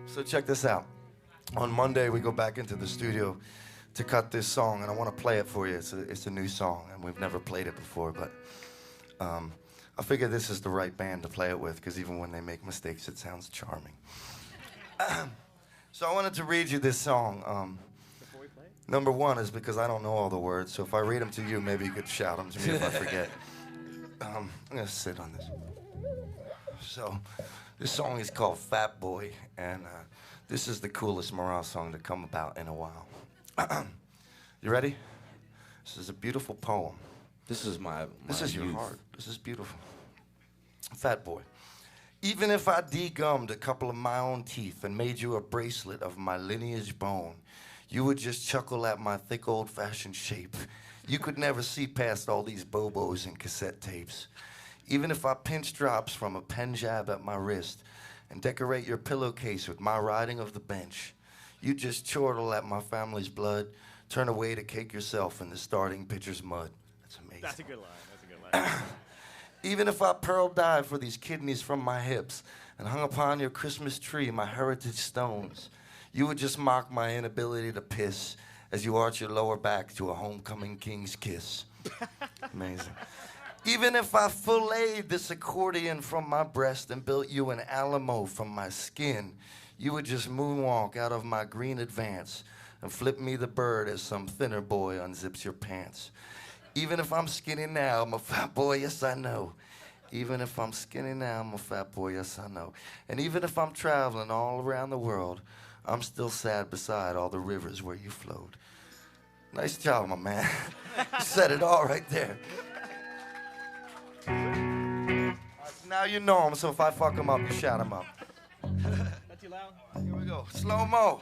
So check this out. On Monday, we go back into the studio to cut this song, and I want to play it for you. It's a new song, and we've never played it before, but I figure this is the right band to play it with, because even when they make mistakes, it sounds charming. So I wanted to read you this song. Before we play it? Number one is because I don't know all the words, so if I read them to you, maybe you could shout them to me if I forget. I'm going to sit on this. So this song is called Fat Boy, and this is the coolest Marah song to come about in a while. You ready? This is a beautiful poem. This is my This is your youth. heart. This is beautiful. Fat Boy. Even if I degummed a couple of my own teeth and made you a bracelet of my lineage bone, you would just chuckle at my thick old-fashioned shape. You could never see past all these bobos and cassette tapes. Even if I pinch drops from a pen jab at my wrist and decorate your pillowcase with my riding of the bench, you just chortle at my family's blood, turn away to cake yourself in the starting pitcher's mud. That's amazing. That's a good line. That's a good line. Even if I pearl dived for these kidneys from my hips and hung upon your Christmas tree my heritage stones, you would just mock my inability to piss as you arch your lower back to a homecoming king's kiss. Amazing. Even if I filleted this accordion from my breast and built you an Alamo from my skin, you would just moonwalk out of my green advance and flip me the bird as some thinner boy unzips your pants. Even if I'm skinny now, I'm a fat boy, yes I know. Even if I'm skinny now, I'm a fat boy, yes I know. And even if I'm traveling all around the world, I'm still sad beside all the rivers where you flowed. Nice job, my man. You said it all right there. All right, so now you know him, so if I fuck him up, you shout him up. That too loud? Here we go. Slo-Mo.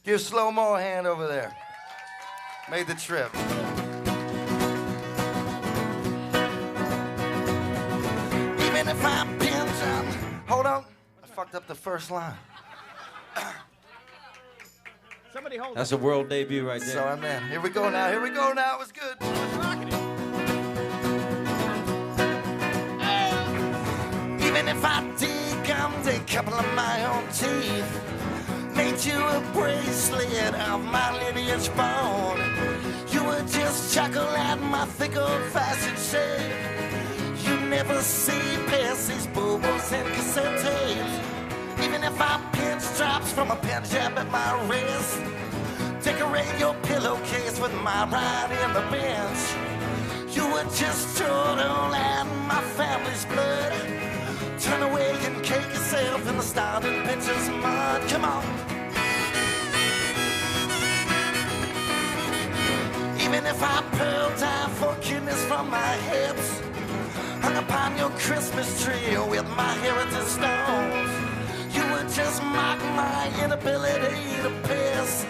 Give Slo-Mo a hand over there. Made the trip. Even if I binge on... Hold on. I fucked up the first line. Somebody hold That's it. a world debut right there. Sorry, man. Here we go now. Here we go now. It was good. Rocking it. Even if I degummed a couple of my own teeth, made you a bracelet of my lineage bone, you would just chuckle at my thick old-fashioned shape. You never see past these bobos and cassette tapes. Even if I pinch drops from a pen jab at my wrist, decorate your pillowcase with my ride in the bench, you would just chortle at my family's blood, turn away and cake yourself in the starting pitcher's mud. Come on. Even if I pearl dive for kidneys from my hips, hung upon your Christmas tree with my heritage stones, you would just mock my inability to piss,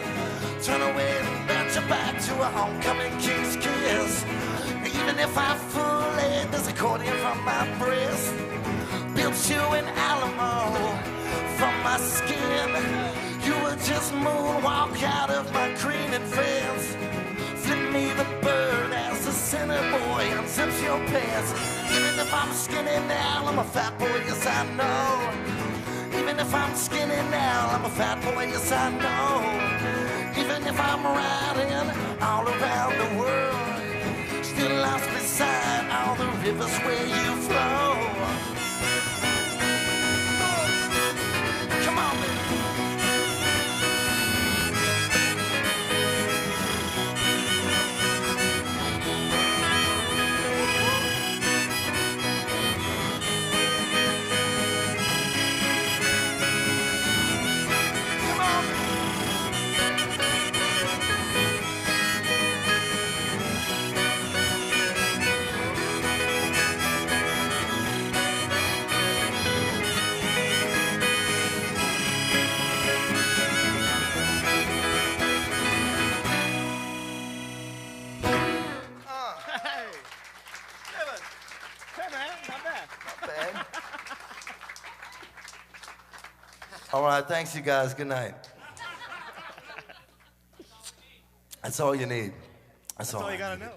turn away and bend your back to a homecoming king's kiss. Even if I filleted this accordion from my breast, built you an Alamo from my skin, you would just moonwalk out of my green advance, flip me the bird as the center boy unzips your pants. Even if I'm skinny now, I'm a fat boy, yes I know. Even if I'm skinny now, I'm a fat boy, yes I know. Even if I'm riding all around the world, still lost beside all the rivers where you flow. Come on, baby. All right, thanks you guys. Good night. That's all you need. That's That's all you gotta know.